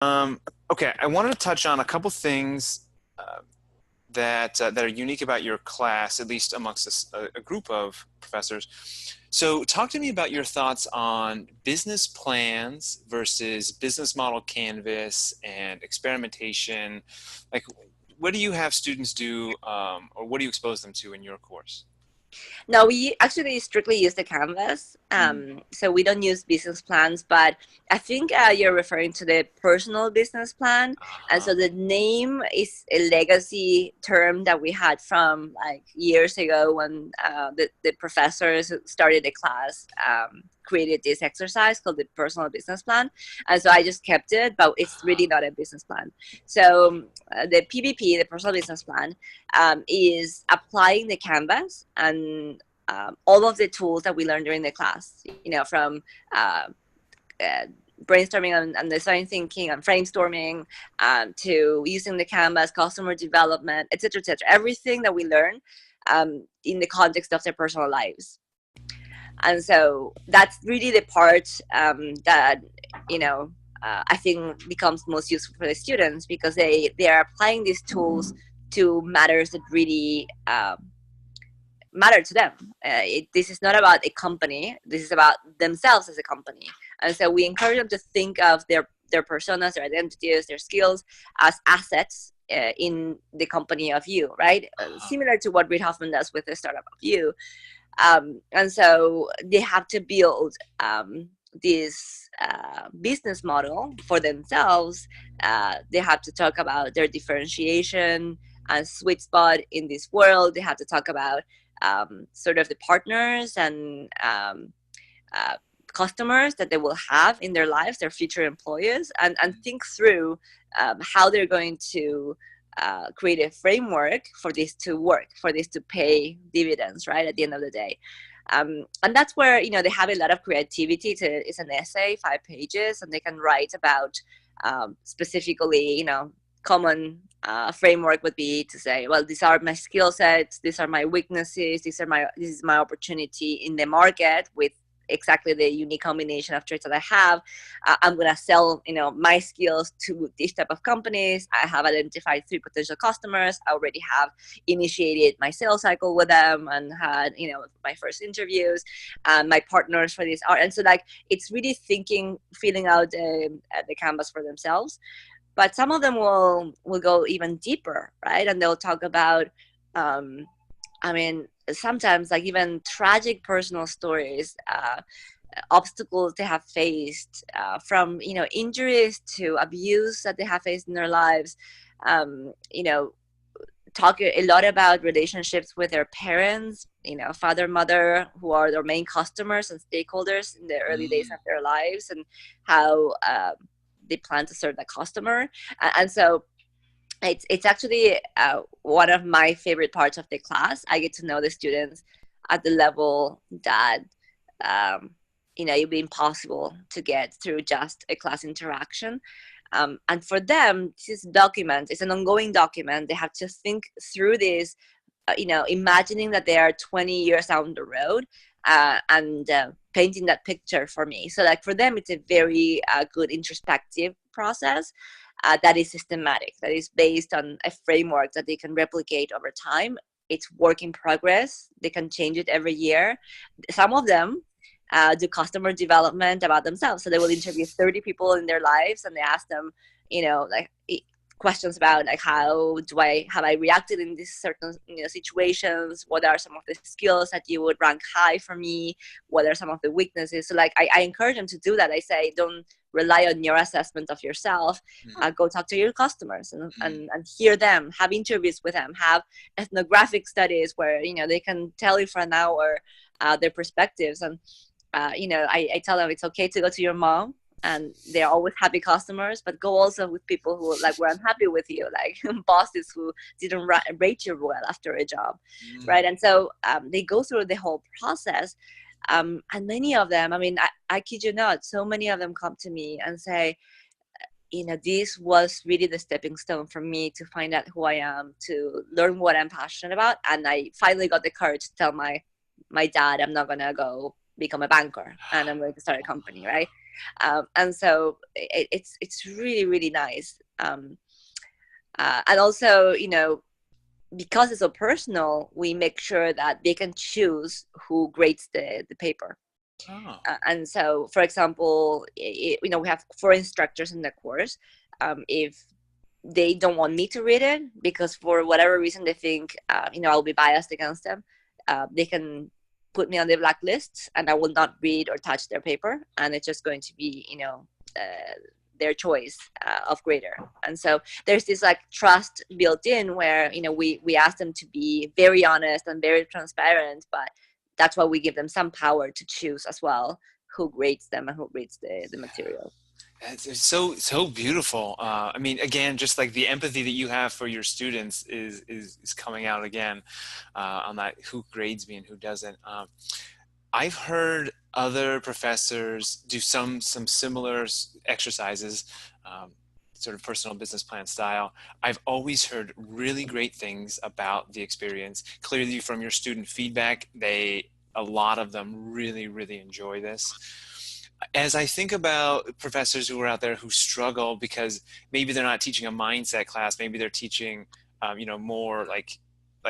Okay, I wanted to touch on a couple things that are unique about your class, at least amongst a group of professors. So, talk to me about your thoughts on business plans versus business model canvas and experimentation. Like, what do you have students do, or what do you expose them to in your course? No, we actually strictly use the Canvas. Mm. So we don't use business plans, but I think you're referring to the personal business plan. And Uh-huh. so the name is a legacy term that we had from like years ago when the professors who started the class created this exercise called the personal business plan. And so I just kept it, but it's really not a business plan. So the PBP, the personal business plan, is applying the Canvas and all of the tools that we learned during the class, from uh, uh, brainstorming and design thinking and brainstorming to using the Canvas, customer development, etc., etc. Everything that we learn in the context of their personal lives. And so that's really the part that, I think becomes most useful for the students because they are applying these tools to matters that really matter to them. This is not about a company. This is about themselves as a company. And so we encourage them to think of their personas, their identities, their skills as assets in the company of you, right? Uh-huh. Similar to what Reid Hoffman does with the startup of you. And so they have to build this business model for themselves. They have to talk about their differentiation and sweet spot in this world. They have to talk about sort of the partners and uh, customers that they will have in their lives, their future employers, and think through how they're going to create a framework for this to work, for this to pay dividends, right, at the end of the day. And that's where, they have a lot of creativity. It's an essay, 5 pages, and they can write about specifically, common framework would be to say, well, these are my skill sets, these are my weaknesses, this is my opportunity in the market with exactly the unique combination of traits that I have. I'm gonna sell, my skills to this type of companies. I have identified 3 potential customers. I already have initiated my sales cycle with them and had, my first interviews. My partners for this are, and so like it's really thinking, filling out the canvas for themselves. But some of them will go even deeper, right? And they'll talk about um, I mean, sometimes like even tragic personal stories, obstacles they have faced, from injuries to abuse that they have faced in their lives. Um, you know, talk a lot about relationships with their parents, father, mother, who are their main customers and stakeholders in the early days Mm. of their lives, and how they plan to serve the customer. And so it's actually one of my favorite parts of the class. I get to know the students at the level that um, it would be impossible to get through just a class interaction. And for them, this document is an ongoing document. They have to think through this, imagining that they are 20 years down the road, and painting that picture for me. So, like for them, it's a very good introspective process that is systematic, that is based on a framework that they can replicate over time. It's work in progress. They can change it every year. Some of them do customer development about themselves. So they will interview 30 people in their lives, and they ask them, like questions about like how do I have I reacted in these certain situations. What are some of the skills that you would rank high for me? What are some of the weaknesses? So like I encourage them to do that. I say, don't rely on your assessment of yourself. Mm. Go talk to your customers and, Mm. and and hear them, have interviews with them, have ethnographic studies where they can tell you for an hour their perspectives. And I tell them it's okay to go to your mom, and they're always happy customers, but go also with people who like were unhappy with you, like bosses who didn't rate you well after a job, Mm. right? And so they go through the whole process. And many of them, I mean, I kid you not, so many of them come to me and say, this was really the stepping stone for me to find out who I am, to learn what I'm passionate about. And I finally got the courage to tell my dad I'm not gonna go become a banker and I'm going to start a company, right? And so it's really, really nice. And also, because it's so personal, we make sure that they can choose who grades the paper. Oh. And so, for example, we have 4 instructors in the course. If they don't want me to read it because for whatever reason they think, I'll be biased against them, they can put me on the blacklist, and I will not read or touch their paper, and it's just going to be, their choice of grader. And so there's this like trust built in where we ask them to be very honest and very transparent, but that's why we give them some power to choose as well who grades them and who reads the material. It's so beautiful. I mean, again, just like the empathy that you have for your students is coming out again on that who grades me and who doesn't. I've heard other professors do some similar exercises, sort of personal business plan style. I've always heard really great things about the experience. Clearly, from your student feedback, a lot of them really enjoy this. As I think about professors who are out there who struggle because maybe they're not teaching a mindset class, maybe they're teaching, more like,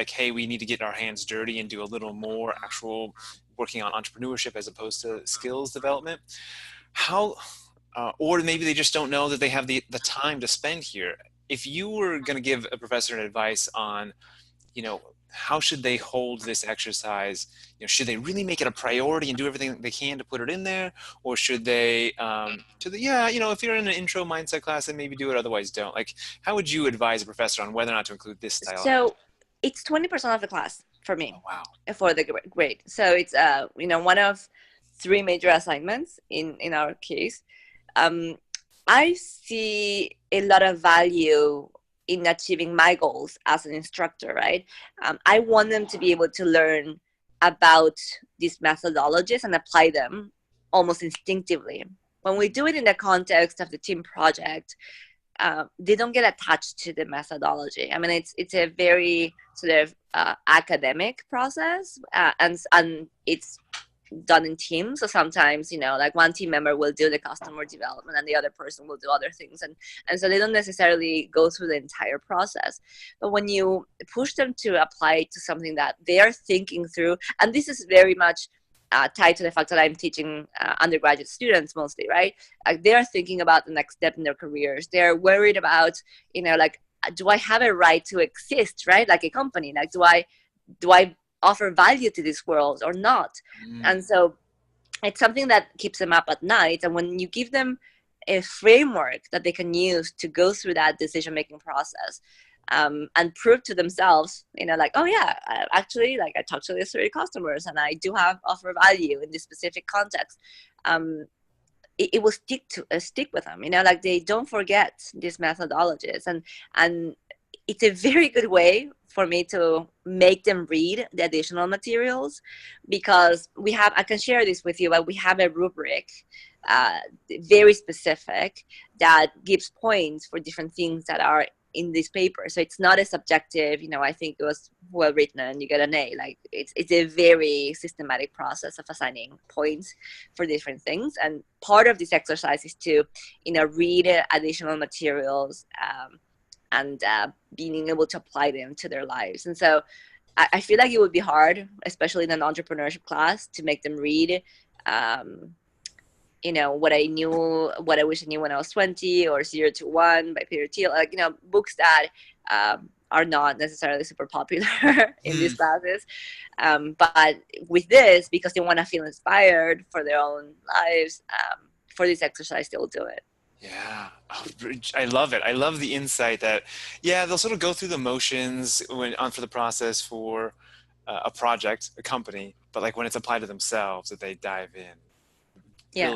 hey, we need to get our hands dirty and do a little more actual working on entrepreneurship as opposed to skills development. How, or maybe they just don't know that they have the time to spend here. If you were going to give a professor an advice on, how should they hold this exercise? Should they really make it a priority and do everything they can to put it in there? Or should they, if you're in an intro mindset class, then maybe do it, otherwise don't. Like, how would you advise a professor on whether or not to include this style? So it's 20% of the class for me. Oh, wow. For the grade. So it's, one of 3 major assignments in our case. I see a lot of value in achieving my goals as an instructor, right? I want them to be able to learn about these methodologies and apply them almost instinctively. When we do it in the context of the team project, they don't get attached to the methodology. I mean, it's a very sort of academic process, and it's done in teams. So sometimes, like one team member will do the customer development and the other person will do other things. And so they don't necessarily go through the entire process. But when you push them to apply to something that they are thinking through, and this is very much tied to the fact that I'm teaching undergraduate students mostly, right? Like they are thinking about the next step in their careers. They're worried about, like, do I have a right to exist, right? Like a company, like, do I offer value to this world or not? And so it's something that keeps them up at night. And when you give them a framework that they can use to go through that decision-making process, and prove to themselves, like, oh yeah, actually, like I talked to these 30 customers and I do offer value in this specific context. It will stick with them, like they don't forget these methodologies, and it's a very good way for me to make them read the additional materials, because I can share this with you, but we have a rubric, very specific, that gives points for different things that are in this paper. So it's not a subjective, I think it was well written and you get an A. Like it's a very systematic process of assigning points for different things. And part of this exercise is to, read additional materials, and being able to apply them to their lives. And so I feel like it would be hard, especially in an entrepreneurship class, to make them read, what I wish I knew when I was 20, or 0 to 1 by Peter Thiel, like, books that are not necessarily super popular in these classes. But with this, because they want to feel inspired for their own lives, for this exercise, they'll do it. Yeah, I love it. I love the insight that, yeah, they'll sort of go through the motions for the process for a project, a company, but like when it's applied to themselves, that they dive in. Yeah.